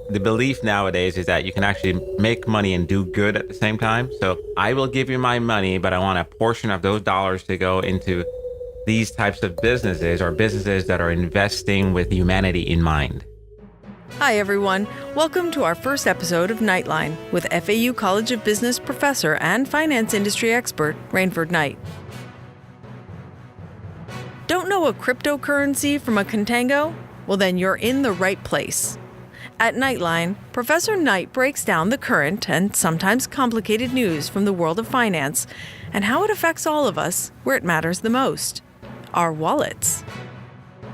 The belief nowadays is that you can actually make money and do good at the same time. So I will give you my money, but I want a portion of those dollars to go into these types of businesses or businesses that are investing with humanity in mind. Hi, everyone. Welcome to our first episode of Nightline with FAU College of Business professor and finance industry expert, Rainford Knight. Don't know a cryptocurrency from a contango? Well, then you're in the right place. At Nightline, Professor Knight breaks down the current and sometimes complicated news from the world of finance and how it affects all of us where it matters the most, our wallets.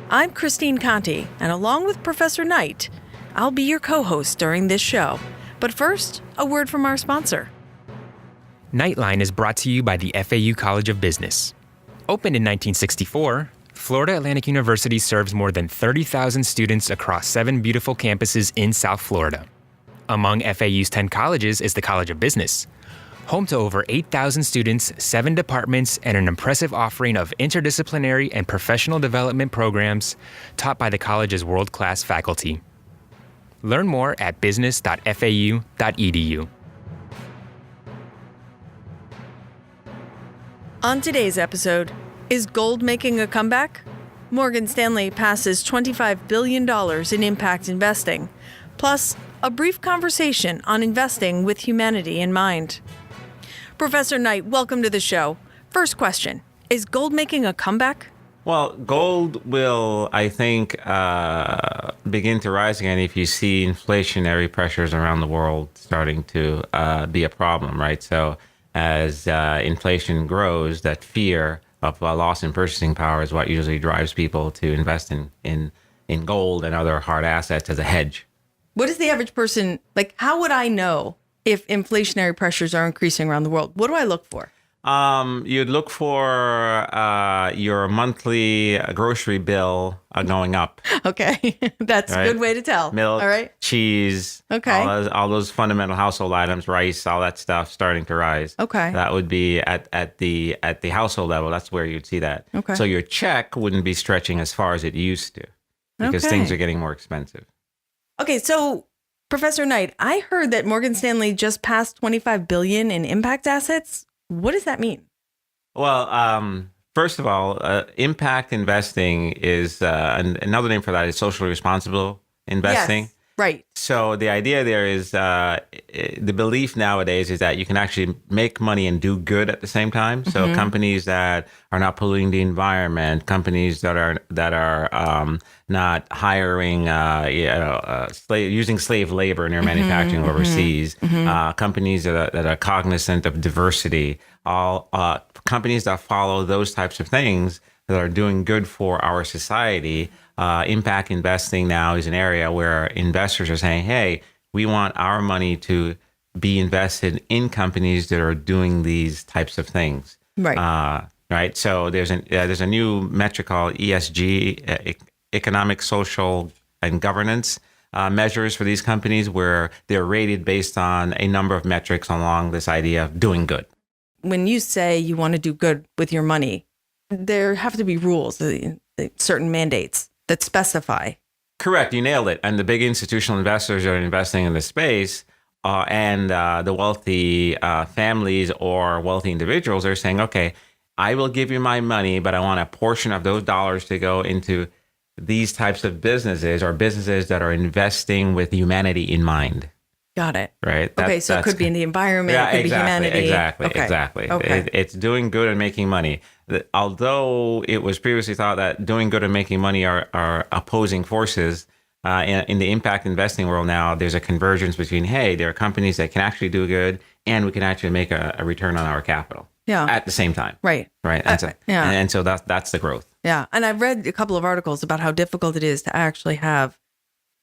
I'm Christine Conti, and along with Professor Knight, I'll be your co-host during this show. But first, a word from our sponsor. Nightline is brought to you by the FAU College of Business. Opened in 1964, Florida Atlantic University serves more than 30,000 students across 7 beautiful campuses in South Florida. Among FAU's 10 colleges is the College of Business, home to over 8,000 students, 7 departments, and an impressive offering of interdisciplinary and professional development programs taught by the college's world-class faculty. Learn more at business.fau.edu. On today's episode, is gold making a comeback? Morgan Stanley passes $25 billion in impact investing, plus a brief conversation on investing with humanity in mind. Professor Knight, welcome to the show. First question, is gold making a comeback? Well, gold will, I think, begin to rise again if you see inflationary pressures around the world starting to be a problem, right? So as inflation grows, that fear of loss in purchasing power is what usually drives people to invest in gold and other hard assets as a hedge. What is the average person, how would I know if inflationary pressures are increasing around the world? What do I look for? You'd look for your monthly grocery bill going up. Okay, that's right? a good way to tell. Milk, all right, cheese, okay, all those fundamental household items, rice, all that stuff starting to rise. Okay, that would be at the household level. That's where you'd see that. Okay, so your check wouldn't be stretching as far as it used to because things are getting more expensive. Okay, so Professor Knight, I heard that Morgan Stanley just passed $25 billion in impact assets. What does that mean? Well, first of all, impact investing is another name for that is socially responsible investing. Yes, right. So the idea there is the belief nowadays is that you can actually make money and do good at the same time. So companies that are not polluting the environment, companies that are not hiring using slave labor in their manufacturing overseas, companies that are cognizant of diversity, all companies that follow those types of things that are doing good for our society. Impact investing now is an area where investors are saying, hey, we want our money to be invested in companies that are doing these types of things. Right. Right. So there's a new metric called ESG, economic, social, and governance measures for these companies where they're rated based on a number of metrics along this idea of doing good. When you say you want to do good with your money, there have to be rules, certain mandates that specify. Correct. You nailed it. And the big institutional investors that are investing in this space and the wealthy families or wealthy individuals are saying, okay, I will give you my money, but I want a portion of those dollars to go into these types of businesses or businesses that are investing with humanity in mind. Got it. Right. Okay. So it could be in the environment. Yeah, it could exactly, be humanity. Exactly. Okay. It's doing good and making money. Although it was previously thought that doing good and making money are opposing forces, in the impact investing world now, there's a convergence between, hey, there are companies that can actually do good and we can actually make a return on our capital. Yeah. At the same time. Right. Right. And so that's the growth. Yeah. And I've read a couple of articles about how difficult it is to actually have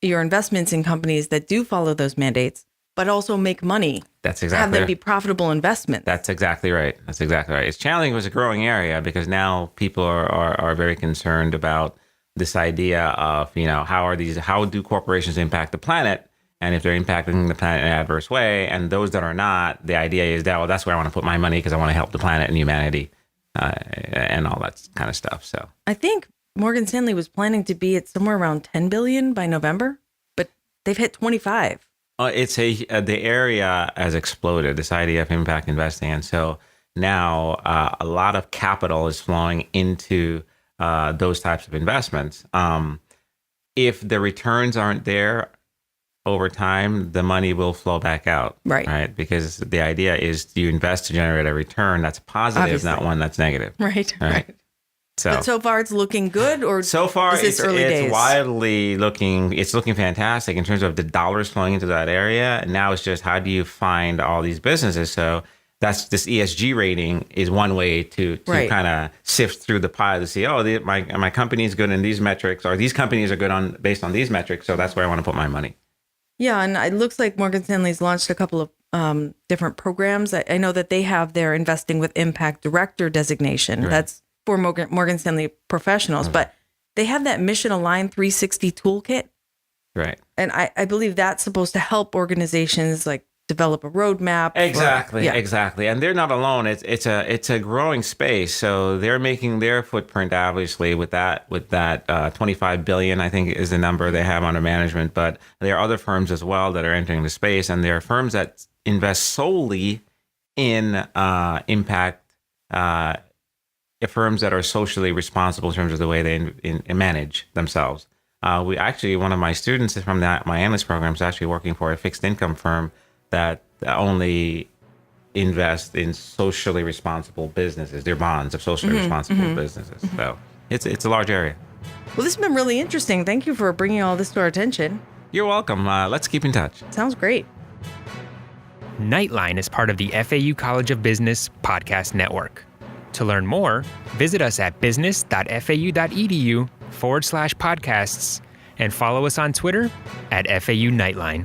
your investments in companies that do follow those mandates, but also make money. That's exactly have them right. be profitable investments. That's exactly right. It's challenging. It was a growing area because now people are very concerned about this idea of, how do corporations impact the planet? And if they're impacting the planet in an adverse way, and those that are not, the idea is that, well, that's where I want to put my money because I want to help the planet and humanity and all that kind of stuff. So I think Morgan Stanley was planning to be at somewhere around 10 billion by November, but they've hit 25. The area has exploded, this idea of impact investing. And so now a lot of capital is flowing into those types of investments. If the returns aren't there over time, the money will flow back out. Right. Because the idea is you invest to generate a return that's positive, Obviously. not one that's negative. Right. So, But so far it's looking good, or so far, is this early days? it's looking fantastic in terms of the dollars flowing into that area. And now it's just, how do you find all these businesses? So that's this ESG rating is one way to Right. kind of sift through the pile to see, my company is good in these metrics, or these companies are good based on these metrics. So that's where I want to put my money. Yeah, and it looks like Morgan Stanley's launched a couple of different programs. I know that they have their Investing with Impact Director designation. Right. That's for Morgan Stanley professionals, but they have that Mission Aligned 360 toolkit. Right. And I believe that's supposed to help organizations like develop a roadmap. Exactly. And they're not alone. It's a growing space. So they're making their footprint, obviously, with that 25 billion, I think, is the number they have under management. But there are other firms as well that are entering the space, and there are firms that invest solely in impact. Firms that are socially responsible in terms of the way they manage themselves. One of my students from my analyst program is actually working for a fixed income firm that only invest in socially responsible businesses. They're bonds of socially responsible businesses. So it's a large area. Well, this has been really interesting. Thank you for bringing all this to our attention. You're welcome. Let's keep in touch. Sounds great. Nightline is part of the FAU College of Business podcast network. To learn more, visit us at business.fau.edu/podcasts and follow us on Twitter at FAU Nightline.